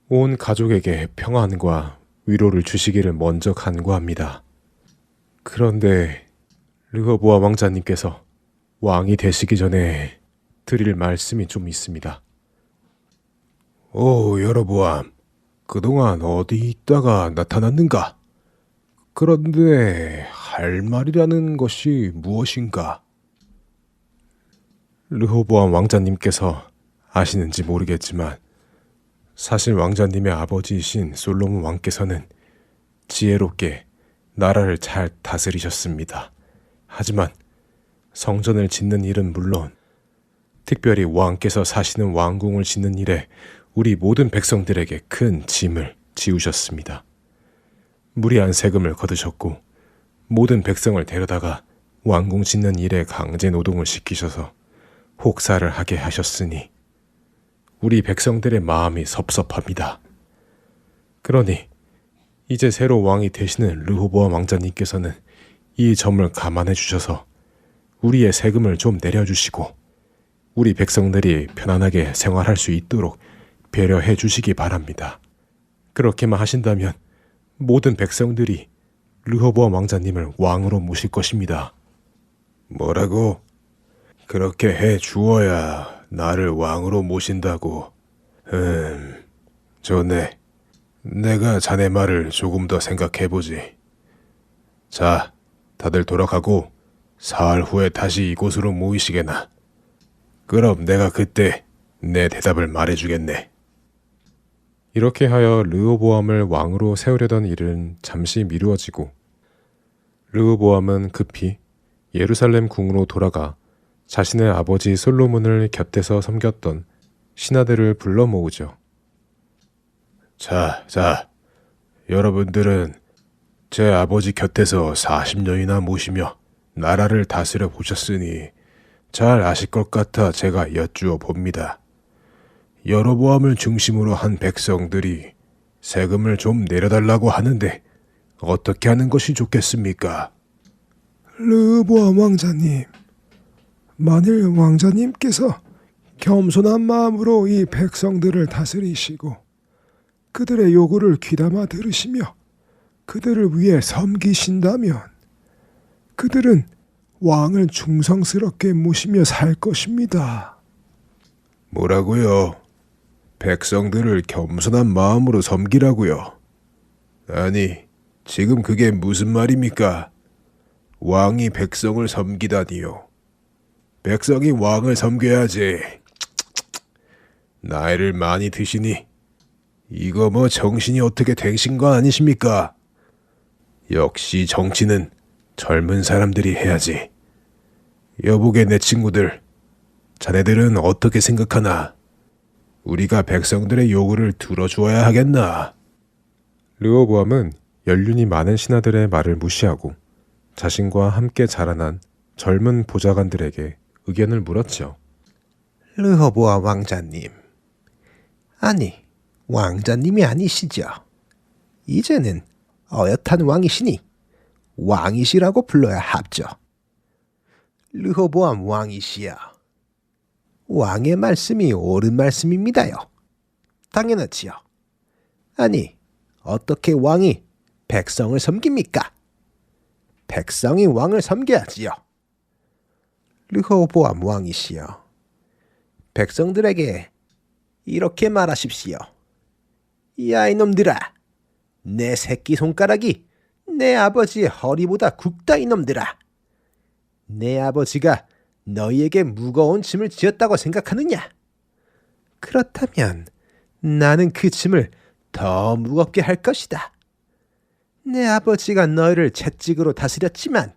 온 가족에게 평안과 위로를 주시기를 먼저 간구합니다. 그런데 르호보암 왕자님께서 왕이 되시기 전에 드릴 말씀이 좀 있습니다. 오, 여로보암, 그동안 어디 있다가 나타났는가? 그런데 할 말이라는 것이 무엇인가? 르호보암 왕자님께서 아시는지 모르겠지만 사실 왕자님의 아버지이신 솔로몬 왕께서는 지혜롭게 나라를 잘 다스리셨습니다. 하지만 성전을 짓는 일은 물론 특별히 왕께서 사시는 왕궁을 짓는 일에 우리 모든 백성들에게 큰 짐을 지우셨습니다. 무리한 세금을 거두셨고 모든 백성을 데려다가 왕궁 짓는 일에 강제 노동을 시키셔서 혹사를 하게 하셨으니 우리 백성들의 마음이 섭섭합니다. 그러니 이제 새로 왕이 되시는 르호보암 왕자님께서는 이 점을 감안해 주셔서 우리의 세금을 좀 내려주시고 우리 백성들이 편안하게 생활할 수 있도록 배려해 주시기 바랍니다. 그렇게만 하신다면 모든 백성들이 르호보암 왕자님을 왕으로 모실 것입니다. 뭐라고? 그렇게 해 주어야 나를 왕으로 모신다고. 좋네. 내가 자네 말을 조금 더 생각해보지. 자, 다들 돌아가고 사흘 후에 다시 이곳으로 모이시게나. 그럼 내가 그때 내 대답을 말해주겠네. 이렇게 하여 르호보암을 왕으로 세우려던 일은 잠시 미루어지고 르호보암은 급히 예루살렘 궁으로 돌아가 자신의 아버지 솔로몬을 곁에서 섬겼던 신하들을 불러 모으죠. 자, 여러분들은 제 아버지 곁에서 40년이나 모시며 나라를 다스려 보셨으니 잘 아실 것 같아 제가 여쭈어 봅니다. 여로보암을 중심으로 한 백성들이 세금을 좀 내려달라고 하는데 어떻게 하는 것이 좋겠습니까? 르호보암 왕자님, 만일 왕자님께서 겸손한 마음으로 이 백성들을 다스리시고 그들의 요구를 귀담아 들으시며 그들을 위해 섬기신다면 그들은 왕을 충성스럽게 모시며 살 것입니다. 뭐라고요? 백성들을 겸손한 마음으로 섬기라고요? 아니, 지금 그게 무슨 말입니까? 왕이 백성을 섬기다니요. 백성이 왕을 섬겨야지. 나이를 많이 드시니 이거 뭐 정신이 어떻게 되신 거 아니십니까? 역시 정치는 젊은 사람들이 해야지. 여보게 내 친구들, 자네들은 어떻게 생각하나? 우리가 백성들의 요구를 들어주어야 하겠나? 르호보암은 연륜이 많은 신하들의 말을 무시하고 자신과 함께 자라난 젊은 보좌관들에게 의견을 물었죠. 르호보암 왕자님, 아니 왕자님이 아니시죠? 이제는 어엿한 왕이시니 왕이시라고 불러야 합죠. 르호보암 왕이시여, 왕의 말씀이 옳은 말씀입니다요. 당연하지요. 아니, 어떻게 왕이 백성을 섬깁니까? 백성이 왕을 섬겨야지요. 르호보암 왕이시여, 백성들에게 이렇게 말하십시오. 야, 이놈들아, 내 새끼손가락이 내 아버지의 허리보다 굵다, 이놈들아. 내 아버지가 너희에게 무거운 짐을 지었다고 생각하느냐? 그렇다면 나는 그 짐을 더 무겁게 할 것이다. 내 아버지가 너희를 채찍으로 다스렸지만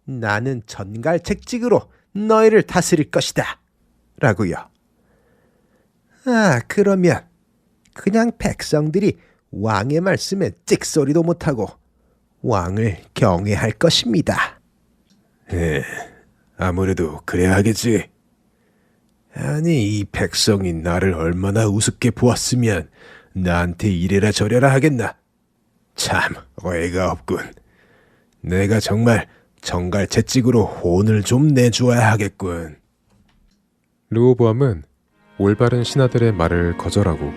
나는 전갈채찍으로 너희를 다스릴 것이다. 라고요. 아, 그러면 그냥 백성들이 왕의 말씀에 찍소리도 못하고 왕을 경외할 것입니다. 아무래도 그래야 하겠지. 아니, 이 백성이 나를 얼마나 우습게 보았으면 나한테 이래라 저래라 하겠나. 참 어이가 없군. 내가 정말 정갈채찍으로 혼을 좀 내주어야 하겠군. 르호보암은 올바른 신하들의 말을 거절하고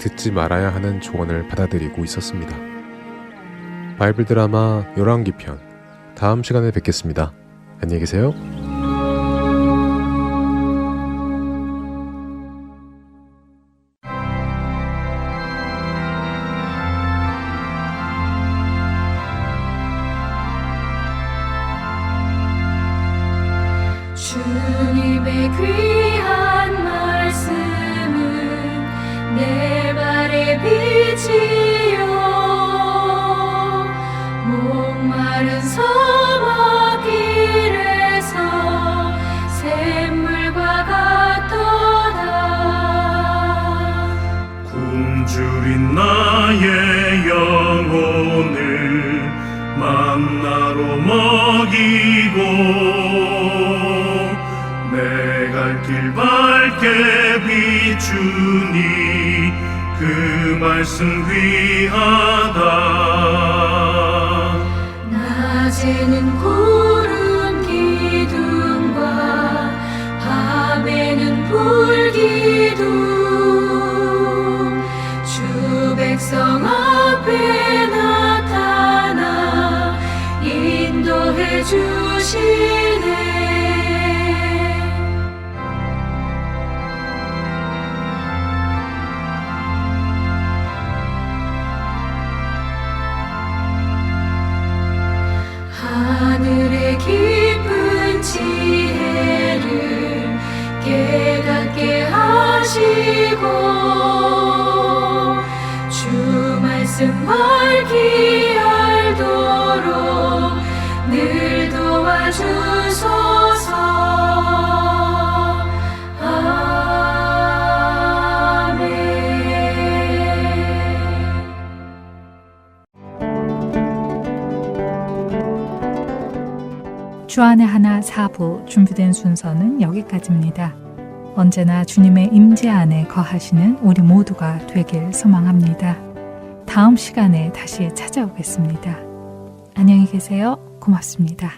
듣지 말아야 하는 조언을 받아들이고 있었습니다. 바이블 드라마 열왕기편, 다음 시간에 뵙겠습니다. 안녕히 계세요. 주님의 귀한 말씀은 내 발의 빛이요 목마른 사막길에서 샘물과 같도다. 굶주린 나의 영혼을 만나로 먹이고 내 갈 길 밝게 비추니 그 말씀 귀하다. 낮에는 구름 기둥과 밤에는 불 기둥 주 백성 앞에 나타나 인도해 주시네. 하늘의 깊은 지혜를 깨닫게 하시고 주 말씀 밝히 알도록 늘 도와주소서. 주안의 하나 4부 준비된 순서는 여기까지입니다. 언제나 주님의 임재 안에 거하시는 우리 모두가 되길 소망합니다. 다음 시간에 다시 찾아오겠습니다. 안녕히 계세요. 고맙습니다.